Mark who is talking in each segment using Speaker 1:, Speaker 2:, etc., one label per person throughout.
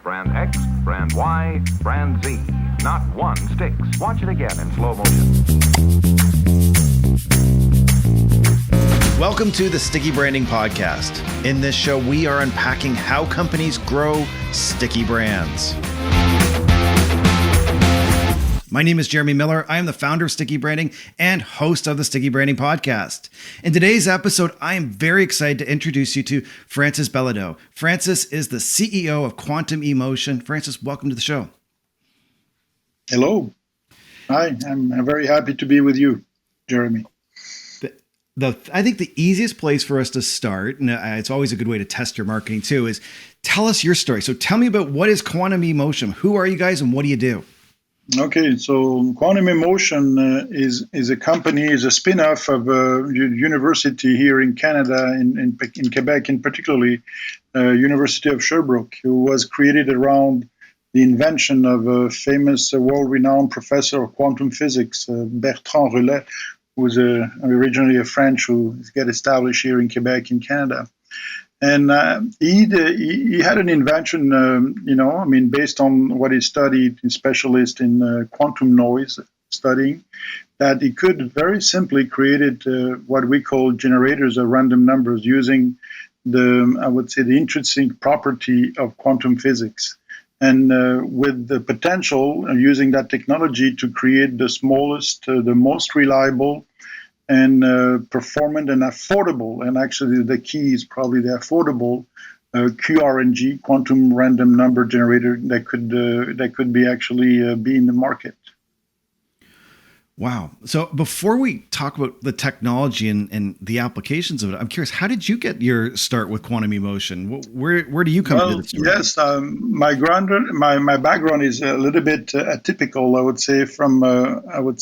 Speaker 1: brand X, brand Y, brand Z. Not one sticks. Watch it again in slow motion.
Speaker 2: Welcome to the Sticky Branding Podcast. In this show, we are unpacking how companies grow sticky brands. My name is Jeremy Miller. I am the founder of Sticky Branding and host of the Sticky Branding Podcast. In today's episode, I am very excited to introduce you to Francis Bellido. Francis is the CEO of Quantum eMotion. Francis, welcome to the show.
Speaker 3: Hello. Hi, I'm very happy to be with you, Jeremy.
Speaker 2: I think the easiest place for us to start, and it's always a good way to test your marketing too, is tell us your story. So tell me about what is Quantum eMotion? Who are you guys and what do you do?
Speaker 3: Okay, so Quantum eMotion is a company, is a spin-off of a university here in Canada, in Quebec, and particularly University of Sherbrooke, who was created around the invention of a famous world-renowned professor of quantum physics, Bertrand Ruelet, who was originally a French who got established here in Quebec in Canada. And he had an invention, based on what he studied, a specialist in quantum noise studying, that he could very simply create what we call generators of random numbers using the intrinsic property of quantum physics. And with the potential using that technology to create the smallest, the most reliable, and performant and affordable, and actually the key is probably the affordable QRNG, quantum random number generator that could be actually be in the market.
Speaker 2: Wow. So before we talk about the technology and the applications of it, I'm curious, how did you get your start with Quantum eMotion? Where do you come into this story?
Speaker 3: Yes, my background is a little bit atypical, I would say, from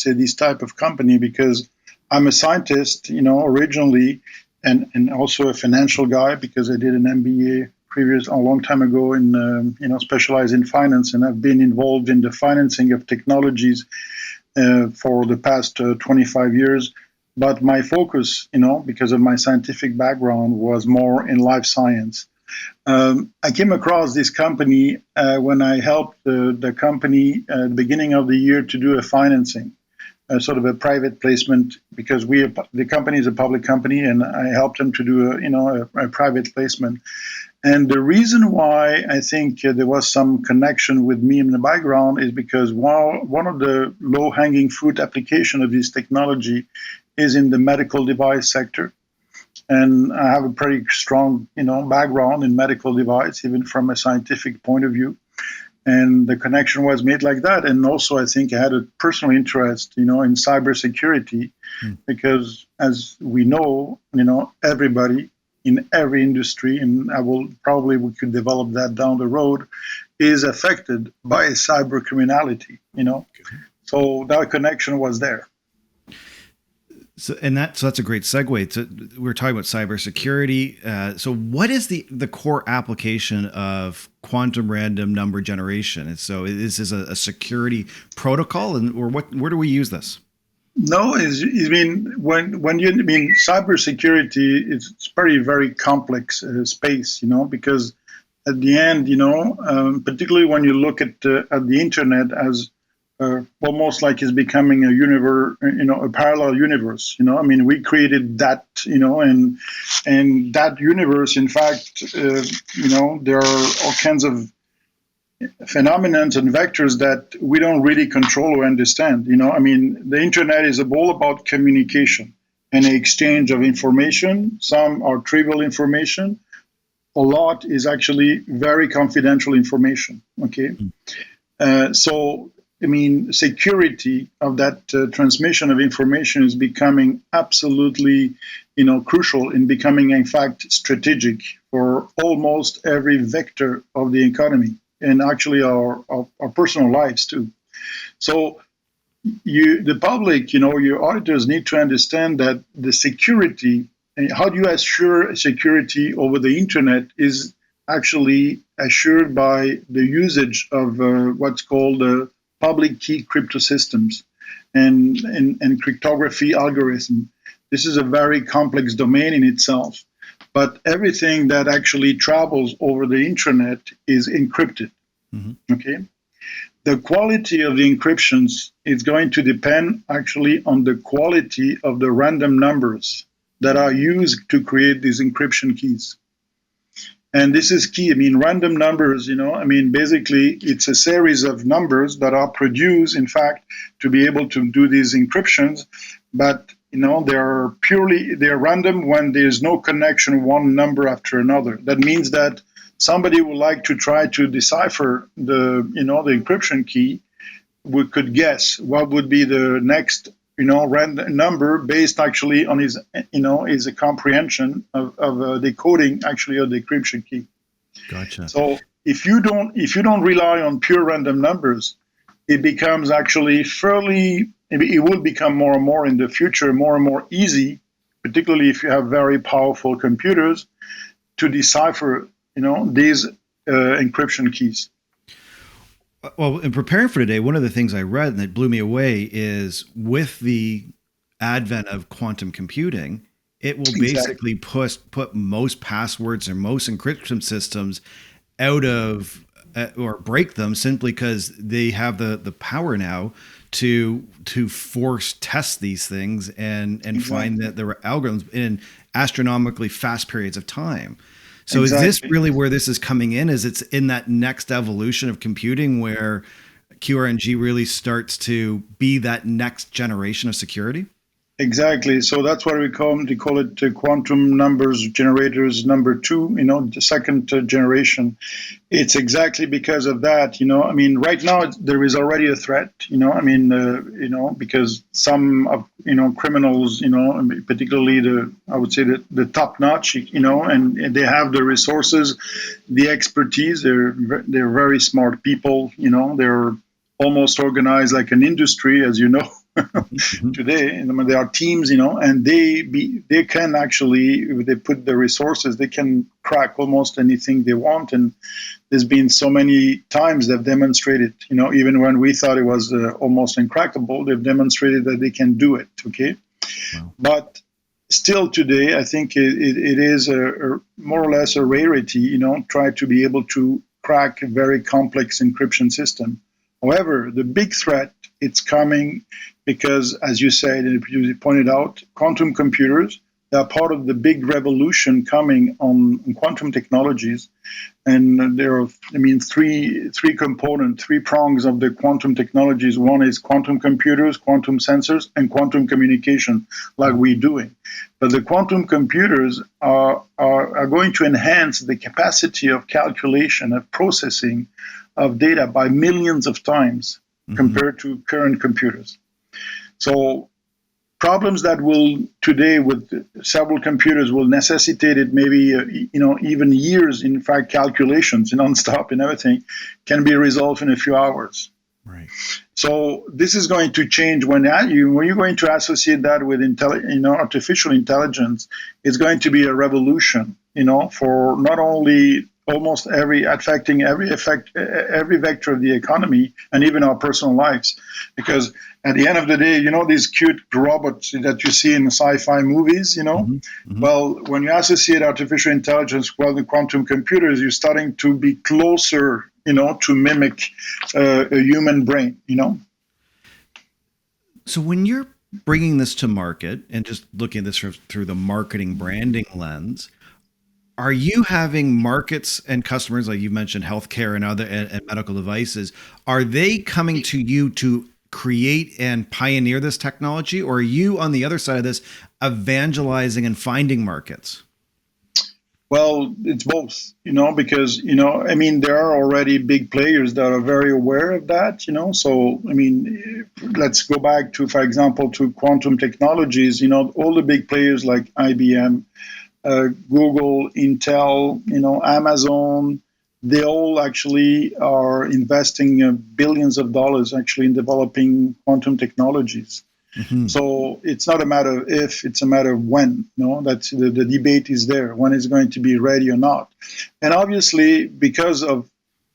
Speaker 3: this type of company, because I'm a scientist, originally, and also a financial guy, because I did an MBA a long time ago in, specialized in finance, and I've been involved in the financing of technologies for the past 25 years. But my focus, because of my scientific background, was more in life science. I came across this company when I helped the company at the beginning of the year to do a financing. Sort of a private placement, because the company is a public company, and I helped them to do a private placement. And the reason why I think there was some connection with me in the background is because one of the low-hanging fruit application of this technology is in the medical device sector. And I have a pretty strong, background in medical device, even from a scientific point of view. And the connection was made like that. And also, I think I had a personal interest, in cybersecurity, because as we know, everybody in every industry, and we could develop that down the road, is affected by cyber criminality, So that connection was there.
Speaker 2: So that's a great segue. So we're talking about cybersecurity. So what is the core application of quantum random number generation? And so is this a security protocol, where do we use this?
Speaker 3: No, when you mean cybersecurity, it's very, very complex space, because at the end, particularly when you look at the internet as almost like it's becoming a universe, a parallel universe. We created that, and that universe. In fact, there are all kinds of phenomena and vectors that we don't really control or understand. The internet is all about communication and the exchange of information. Some are trivial information. A lot is actually very confidential information. Okay, security of that transmission of information is becoming absolutely, crucial in becoming, in fact, strategic for almost every vector of the economy, and actually our personal lives too. So the public, your auditors need to understand that the security, how do you assure security over the internet, is actually assured by the usage of what's called public key crypto systems and cryptography algorithm. This is a very complex domain in itself, but everything that actually travels over the internet is encrypted. Okay. The quality of the encryptions is going to depend actually on the quality of the random numbers that are used to create these encryption keys. And this is key. I mean, random numbers, basically it's a series of numbers that are produced, in fact, to be able to do these encryptions. But, they're random when there's no connection one number after another. That means that somebody would like to try to decipher the encryption key. We could guess what would be the next random number based actually on his comprehension of decoding actually of the encryption key.
Speaker 2: Gotcha.
Speaker 3: So if you don't rely on pure random numbers, it becomes actually it will become more and more in the future, more and more easy, particularly if you have very powerful computers, to decipher these encryption keys.
Speaker 2: Well, in preparing for today, one of the things I read and that blew me away is with the advent of quantum computing, it will basically put most passwords or most encryption systems out of or break them simply because they have the power now to force test these things and find that there are algorithms in astronomically fast periods of time. So is this really where this is coming in? Is it's in that next evolution of computing where QRNG really starts to be that next generation of security?
Speaker 3: Exactly. So that's what we call it quantum numbers generators number 2, the second generation. It's exactly because of that, right now there is already a threat, because some of, criminals, particularly I would say the top notch, and they have the resources, the expertise, they're very smart people, they're almost organized like an industry, as you know. Today, there are teams, and they can actually, if they put the resources, they can crack almost anything they want. And there's been so many times they've demonstrated, even when we thought it was almost uncrackable, they've demonstrated that they can do it. Okay, wow. But still today, I think it is a more or less a rarity, try to be able to crack a very complex encryption system. However, the big threat, it's coming because, as you said, and you pointed out, quantum computers, they are part of the big revolution coming on quantum technologies. And there are, three components, 3 prongs of the quantum technologies. One is quantum computers, quantum sensors, and quantum communication, like we're doing. But the quantum computers are going to enhance the capacity of calculation, of processing of data by millions of times compared to current computers. So problems that will today with several computers will necessitate it maybe even years, in fact, calculations non-stop and everything can be resolved in a few hours.
Speaker 2: Right.
Speaker 3: So this is going to change when you're going to associate that with artificial intelligence. It's going to be a revolution, for not only almost affecting every vector of the economy and even our personal lives. Because at the end of the day, these cute robots that you see in sci-fi movies, well, when you associate artificial intelligence with quantum computers, you're starting to be closer, to mimic a human brain,
Speaker 2: So when you're bringing this to market and just looking at this through the marketing branding lens, are you having markets and customers, like you mentioned, healthcare and other and medical devices, are they coming to you to create and pioneer this technology, or are you on the other side of this evangelizing and finding markets?
Speaker 3: Well, it's both, because, there are already big players that are very aware of that, so, let's go back to, for example, to quantum technologies, all the big players like IBM, Google, Intel, Amazon, they all actually are investing billions of dollars actually in developing quantum technologies. Mm-hmm. So it's not a matter of if, it's a matter of when. That's the debate is there, when it's going to be ready or not. And obviously, because of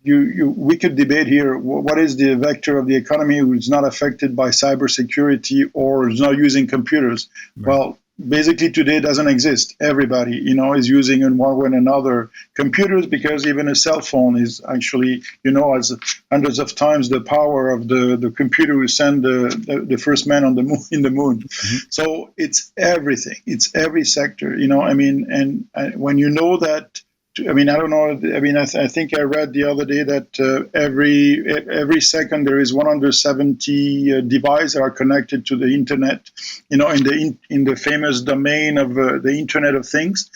Speaker 3: we could debate here what is the vector of the economy which is not affected by cybersecurity or is not using computers. Right. Well, basically today doesn't exist. Everybody, is using in one way or another computers, because even a cell phone is actually, has hundreds of times the power of the computer who sent the first man on the moon, in the moon.
Speaker 2: Mhm.
Speaker 3: So it's everything. It's every sector, and when you know that, I don't know. I think I read the other day that every second there is 170 devices that are connected to the internet. In the famous domain of the Internet of Things,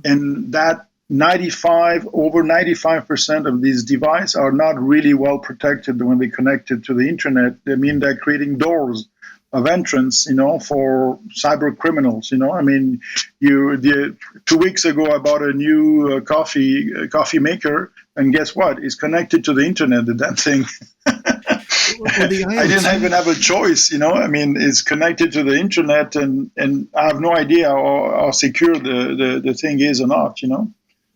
Speaker 3: and that over 95% of these devices are not really well protected when they connected to the internet. I mean, they're creating doors of entrance, for cyber criminals. 2 weeks ago I bought a new coffee maker, and guess what? It's connected to the internet. The damn thing.
Speaker 2: Well, the
Speaker 3: I didn't even have a choice. It's connected to the internet, and I have no idea how secure the thing is or not.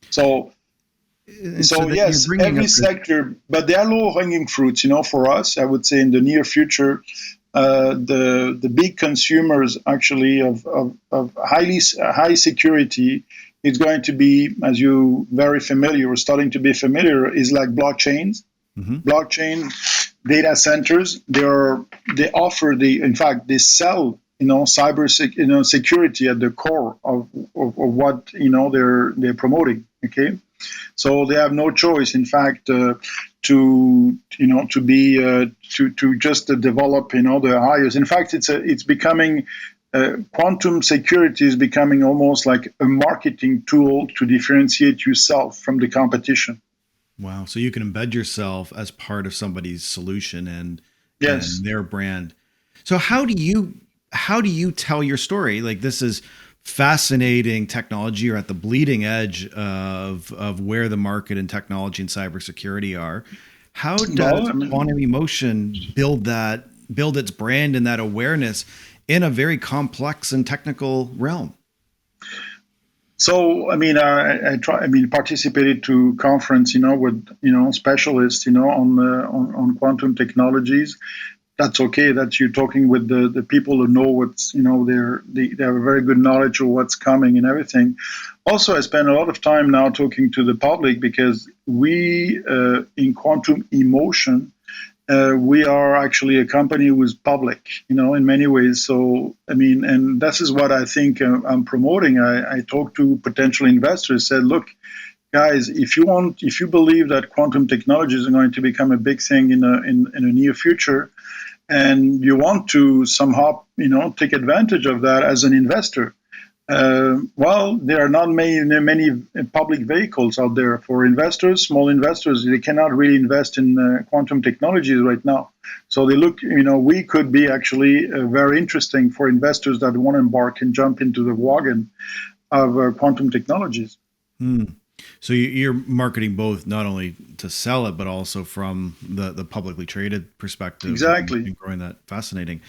Speaker 3: So
Speaker 2: that you're
Speaker 3: yes,
Speaker 2: bringing
Speaker 3: every
Speaker 2: up
Speaker 3: sector, but they are low-hanging fruits. For us, I would say in the near future, the big consumers actually of high security is going to be, as you very familiar, or starting to be familiar, is like blockchains. Blockchain data centers. They offer in fact they sell cyber security at the core of what they're promoting. Okay. So they have no choice, in fact, to just develop, the highest. In fact, it's becoming quantum security is becoming almost like a marketing tool to differentiate yourself from the competition.
Speaker 2: Wow. So you can embed yourself as part of somebody's solution and
Speaker 3: Yes.
Speaker 2: their brand. So how do you tell your story? Like, this is fascinating technology. You're at the bleeding edge of where the market and technology and cybersecurity are. How does Quantum eMotion build its brand and that awareness in a very complex and technical realm?
Speaker 3: So, I participated to conference, with, specialists, on quantum technologies. That's okay. That you're talking with the people who know what's, they have a very good knowledge of what's coming and everything. Also, I spend a lot of time now talking to the public, because we, in Quantum eMotion, we are actually a company who is public, in many ways. So, and this is what I think I'm promoting. I talk to potential investors, said, look, guys, if you believe that quantum technologies are going to become a big thing in a near future, and you want to somehow, take advantage of that as an investor, well, there are not many public vehicles out there for investors. Small investors, they cannot really invest in quantum technologies right now. So they look, we could be actually very interesting for investors that want to embark and jump into the wagon of quantum technologies.
Speaker 2: So you're marketing both, not only to sell it, but also from the publicly traded perspective.
Speaker 3: Exactly.
Speaker 2: And growing that. Fascinating.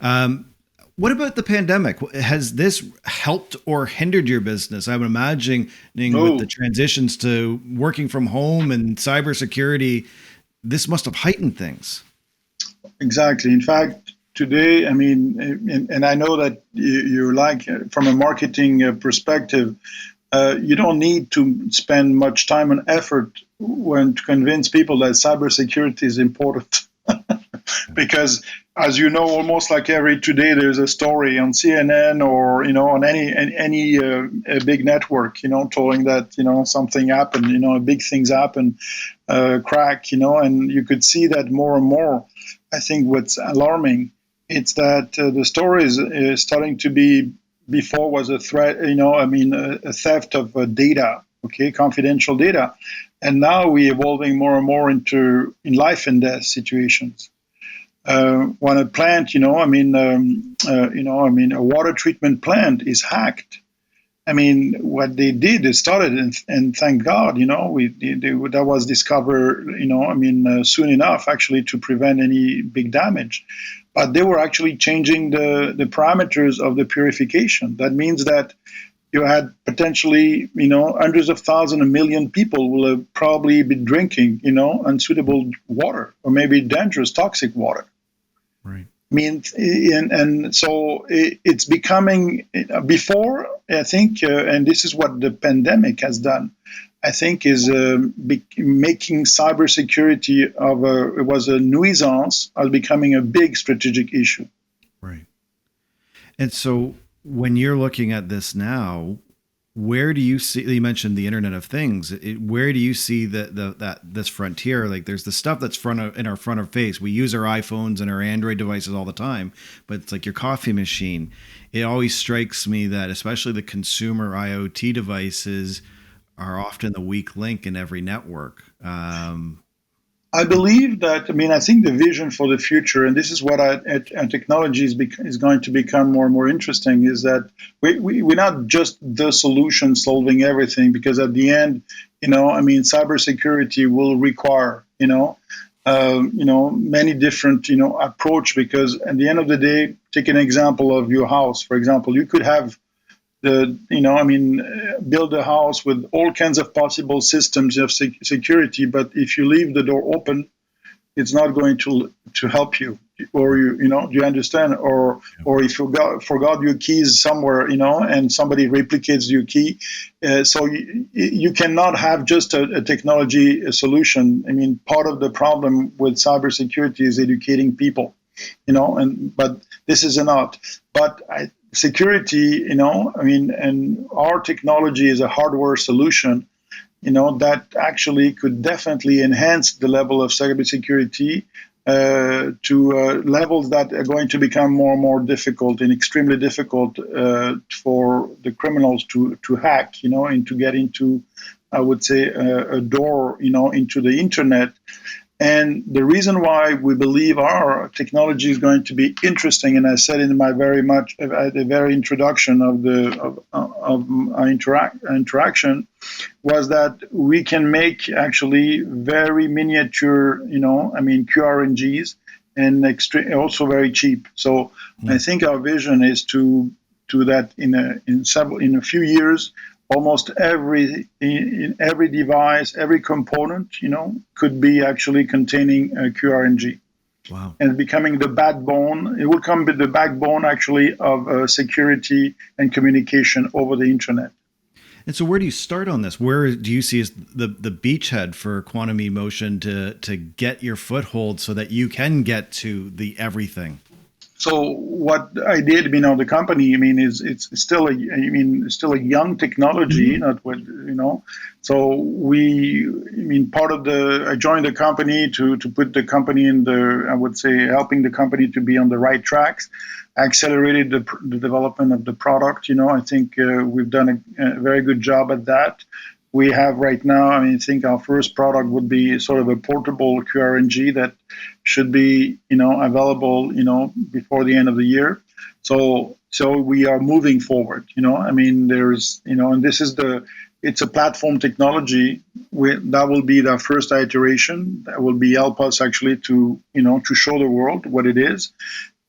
Speaker 2: What about the pandemic? Has this helped or hindered your business? I would imagine with the transitions to working from home and cybersecurity, this must have heightened things.
Speaker 3: Exactly. In fact, today, and I know that you're like, from a marketing perspective, you don't need to spend much time and effort to convince people that cybersecurity is important. Because, as you know, almost like every today, there's a story on CNN or on any big network, telling that something happened, big things happen, crack, and you could see that more and more. I think what's alarming, it's that the story is starting to be. Before was a threat, a theft of data, okay, confidential data, and now we're evolving more and more into in life and death situations. When a plant, a water treatment plant is hacked. What they did, they started, and thank God, that was discovered, soon enough, actually, to prevent any big damage. But they were actually changing the parameters of the purification. That means that you had potentially, hundreds of thousands, a million people will have probably be drinking, unsuitable water, or maybe dangerous, toxic water.
Speaker 2: Right.
Speaker 3: I mean, and so it's becoming before, I think, and this is what the pandemic has done, I think, is making cybersecurity it was a nuisance, as becoming a big strategic issue.
Speaker 2: Right. And so when you're looking at this now, where do you see, you mentioned the Internet of Things, where do you see that this frontier? Like, there's the stuff that's in our front of face. We use our iPhones and our Android devices all the time, but it's like your coffee machine. It always strikes me that especially the consumer IoT devices are often the weak link in every network.
Speaker 3: I believe that, I mean, I think the vision for the future, and this is what technology is going to become more and more interesting, is that we're not just the solution solving everything, because at the end, I mean, cybersecurity will require, many different, approach, because at the end of the day, take an example of your house, for example, you could have build a house with all kinds of possible systems of security, but if you leave the door open, it's not going to help you. Or do you understand? Or if you forgot your keys somewhere, and somebody replicates your key, so you cannot have just a technology solution. I mean, part of the problem with cybersecurity is educating people, but this is an art. But security, and our technology is a hardware solution, that actually could definitely enhance the level of cybersecurity to levels that are going to become more and more difficult and extremely difficult for the criminals to hack, and to get into, I would say, a door, into the internet. And the reason why we believe our technology is going to be interesting, and I said in my at the very introduction of our interaction, was that we can make actually very miniature, QRNGs, and also very cheap. So I think our vision is to that in a few years. Almost every device, every component, could be actually containing a QRNG.
Speaker 2: Wow.
Speaker 3: And becoming the backbone. It will come with the backbone actually of security and communication over the internet.
Speaker 2: And so where do you start on this? Where do you see as the beachhead for quantum eMotion to get your foothold so that you can get to the everything?
Speaker 3: So what I did, the company, it's still a young technology, not what, So I joined the company to put the company I would say, helping the company to be on the right tracks. I accelerated the development of the product. I think we've done a very good job at that. We have right now, I think our first product would be sort of a portable QRNG that should be, available, before the end of the year. So we are moving forward, there's, and this is it's a platform technology that will be the first iteration that will help us actually to show the world what it is,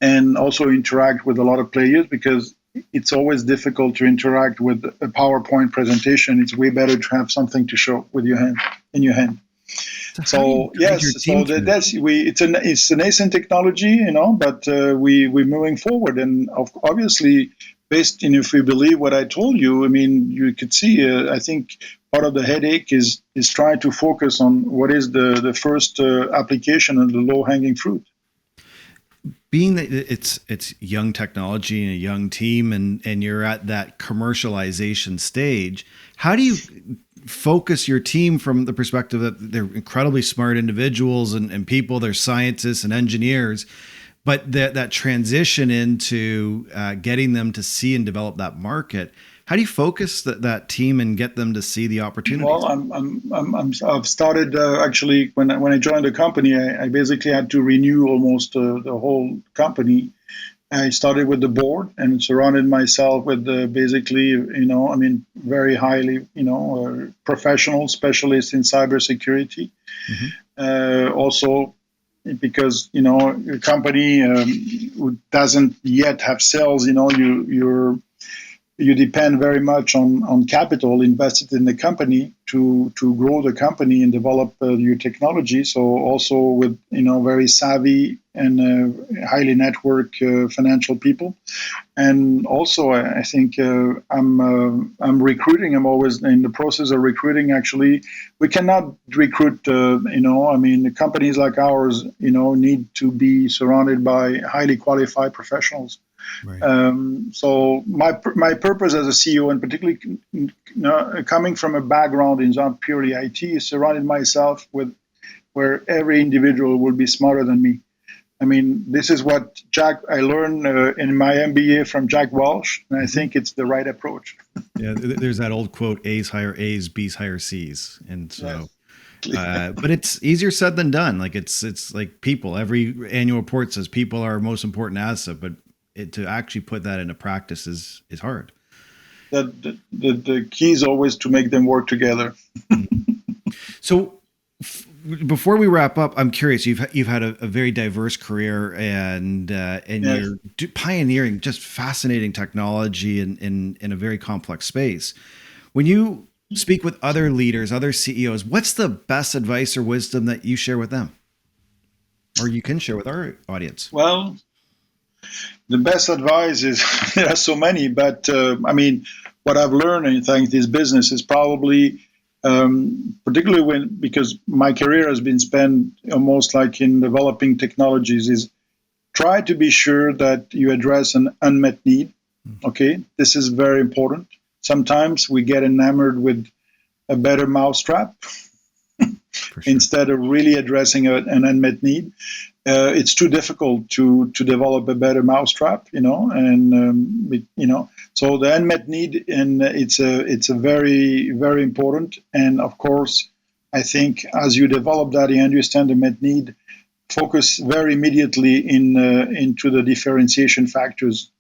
Speaker 3: and also interact with a lot of players, because it's always difficult to interact with a PowerPoint presentation. It's way better to have something to show with in your hand. So yes, it's a nascent technology, but we're moving forward, and obviously, based in, if we believe what I told you, you could see. I think part of the headache is trying to focus on what is the first application and the low hanging fruit.
Speaker 2: Being that it's young technology and a young team, and you're at that commercialization stage, how do you focus your team from the perspective that they're incredibly smart individuals and people, they're scientists and engineers, but that transition into getting them to see and develop that market? How do you focus that team and get them to see the opportunities?
Speaker 3: Well, I've started actually when I joined the company, I basically had to renew almost the whole company. I started with the board and surrounded myself with basically, very highly, professional specialists in cybersecurity. Mm-hmm. Also, because your company doesn't yet have sales, you depend very much on capital invested in the company to grow the company and develop your technology. So also with very savvy and highly networked financial people, and also I think I'm recruiting. I'm always in the process of recruiting. Actually, we cannot recruit. Companies like ours, need to be surrounded by highly qualified professionals.
Speaker 2: Right.
Speaker 3: So my purpose as a CEO, and particularly coming from a background in not purely IT, is surrounded myself with where every individual will be smarter than me. I mean, this is what I learned in my MBA from Jack Welch, and I think it's the right approach.
Speaker 2: Yeah, there's that old quote: A's hire A's, B's hire C's, and so.
Speaker 3: Yes.
Speaker 2: But it's easier said than done. Like it's like people. Every annual report says people are our most important asset, but to actually put that into practice is hard.
Speaker 3: The key is always to make them work together.
Speaker 2: So before we wrap up, I'm curious. You've had a very diverse career, and
Speaker 3: Yes.
Speaker 2: you're pioneering just fascinating technology in a very complex space. When you speak with other leaders, other CEOs, what's the best advice or wisdom that you share with them, or you can share with our audience?
Speaker 3: Well, the best advice is there are so many, but what I've learned in this business is probably, particularly because my career has been spent almost like in developing technologies, is try to be sure that you address an unmet need. Okay, this is very important. Sometimes we get enamored with a better mousetrap
Speaker 2: Sure.
Speaker 3: instead of really addressing an unmet need. It's too difficult to develop a better mousetrap, So the unmet need, and it's a very, very important. And of course, I think as you develop that, you understand the unmet need. Focus very immediately into the differentiation factors,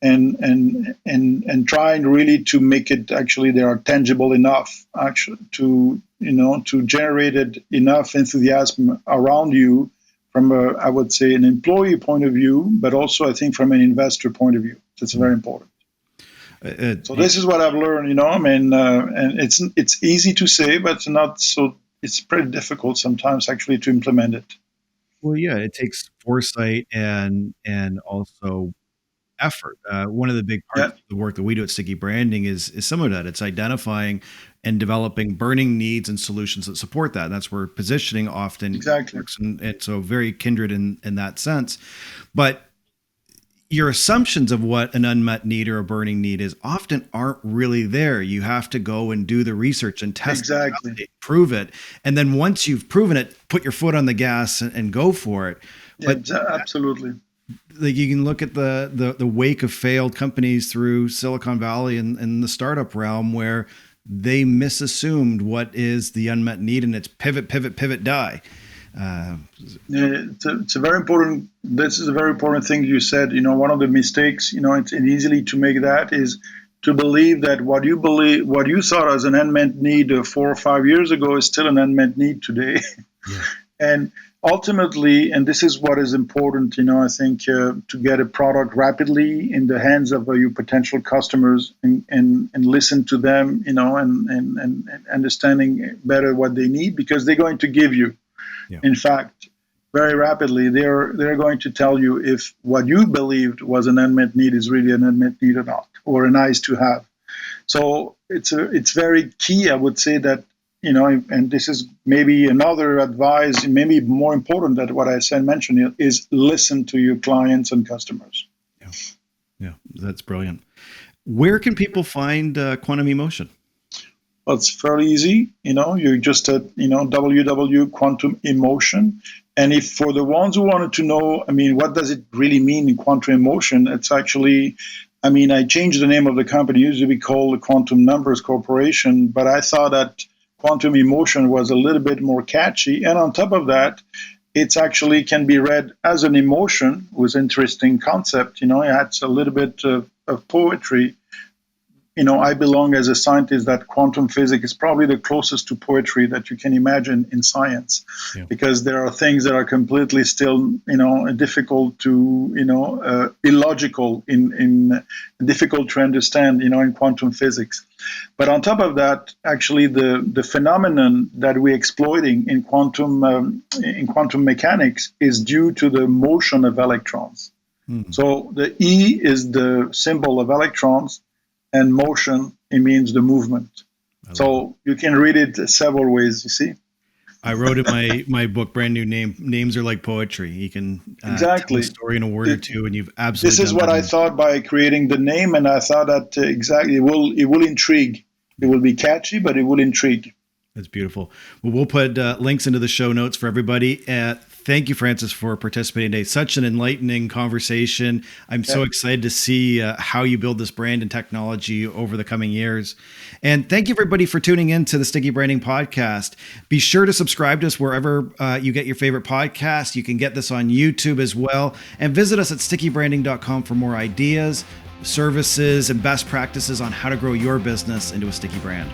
Speaker 3: and trying really to make it actually they are tangible enough actually to generate enough enthusiasm around you from I would say an employee point of view, but also I think from an investor point of view. That's very important. So this is what I've learned, and it's easy to say, but it's not so. It's pretty difficult sometimes actually to implement it.
Speaker 2: Well, yeah, it takes foresight and also effort. One of the big parts
Speaker 3: Yeah,
Speaker 2: of the work that we do at Sticky Branding is similar to that. It's identifying and developing burning needs and solutions that support that. And that's where positioning often
Speaker 3: exactly.
Speaker 2: works, and so very kindred in that sense. But your assumptions of what an unmet need or a burning need is often aren't really there. You have to go and do the research and test
Speaker 3: Exactly.
Speaker 2: it, prove it. And then once you've proven it, put your foot on the gas and go for it.
Speaker 3: Yeah,
Speaker 2: But
Speaker 3: absolutely.
Speaker 2: like you can look at the wake of failed companies through Silicon Valley and the startup realm where they misassumed what is the unmet need, and it's pivot, die.
Speaker 3: It's a very important. This is a very important thing you said. One of the mistakes, it's easily to make that is to believe that what you thought as an unmet need 4 or 5 years ago is still an unmet need today.
Speaker 2: Yeah.
Speaker 3: And ultimately, and this is what is important, I think, to get a product rapidly in the hands of your potential customers and listen to them, and understanding better what they need, because they're going to give you.
Speaker 2: Yeah.
Speaker 3: In fact, very rapidly, they're going to tell you if what you believed was an unmet need is really an unmet need or not, or a nice to have. So it's very key, I would say, that and this is maybe another advice, maybe more important than what I mentioned, is listen to your clients and customers.
Speaker 2: Yeah, that's brilliant. Where can people find Quantum eMotion?
Speaker 3: Well, it's fairly easy. You're just at www.quantum eMotion. And if for the ones who wanted to know, what does it really mean in quantum eMotion? It's actually, I changed the name of the company. It used to be called the Quantum Numbers Corporation, but I thought that quantum eMotion was a little bit more catchy. And on top of that, it's actually can be read as an emotion with interesting concept. It adds a little bit of poetry. I belong as a scientist that quantum physics is probably the closest to poetry that you can imagine in science, because there are things that are completely still, difficult to, illogical, in difficult to understand, in quantum physics. But on top of that, actually, the phenomenon that we're exploiting in quantum mechanics is due to the motion of electrons. So the E is the symbol of electrons, and motion, it means the movement. So you can read it several ways, you see.
Speaker 2: I wrote in my book, Brand New Name, names are like poetry. You can tell a story in a word or two, and you've absolutely
Speaker 3: This is what I thought by creating the name, and I thought that exactly it will intrigue. It will be catchy, but it will intrigue.
Speaker 2: That's beautiful. Well, we'll put links into the show notes for everybody. Thank you, Francis, for participating today. Such an enlightening conversation. I'm so excited to see how you build this brand and technology over the coming years. And thank you, everybody, for tuning in to the Sticky Branding Podcast. Be sure to subscribe to us wherever you get your favorite podcast. You can get this on YouTube as well. And visit us at stickybranding.com for more ideas, services, and best practices on how to grow your business into a sticky brand.